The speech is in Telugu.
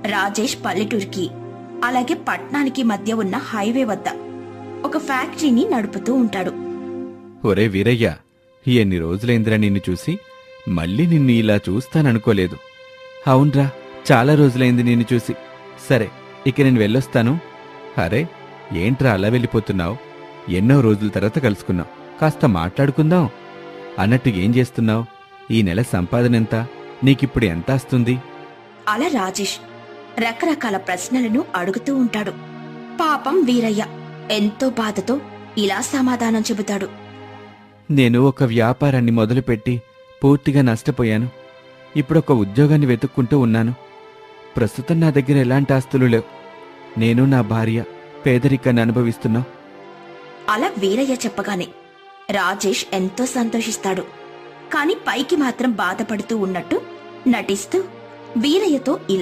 రాజేష్ పల్లెటూరికి అలాగే పట్నానికి మధ్య ఉన్న హైవే వద్ద ఒక ఫ్యాక్టరీని నడుపుతూ ఉంటాడు. ఒరే వీరయ్య, ఎన్ని రోజులైందిరా నిన్ను చూసి. మళ్ళీ నిన్ను ఇలా చూస్తాననుకోలేదు. అవునరా, చాలా రోజులైంది నిన్ను చూసి. సరే, ఇక నేను వెళ్ళొస్తాను. అరే, ఏంట్రా అలా వెళ్ళిపోతున్నావు? ఎన్నో రోజుల తర్వాత కలుసుకున్నావు, కాస్త మాట్లాడుకుందాం. అన్నట్టు ఏం చేస్తున్నావు? ఈ నెల సంపాదనెంత? నీకిప్పుడు ఎంత వస్తుంది? అలా రాజేష్ రకరకాల ప్రశ్నలను అడుగుతూ ఉంటాడు. పాపం వీరయ్య ఎంతో బాధతో ఇలా సమాధానం చెబుతాడు. నేను ఒక వ్యాపారాన్ని మొదలుపెట్టి పూర్తిగా నష్టపోయాను. ఇప్పుడొక ఉద్యోగాన్ని వెతుక్కుంటూ ఉన్నాను. ప్రస్తుతం నా దగ్గర ఎలాంటి ఆస్తులు లేవు. నేను నా భార్య పేదరికాన్ని అనుభవిస్తున్నాం. అలా వీరయ్య చెప్పగానే రాజేష్ ఎంతో సంతోషిస్తాడు. కాని పైకి మాత్రం బాధపడుతూ ఉన్నట్టు నటిస్తూ వీరయ్యతో ఇలా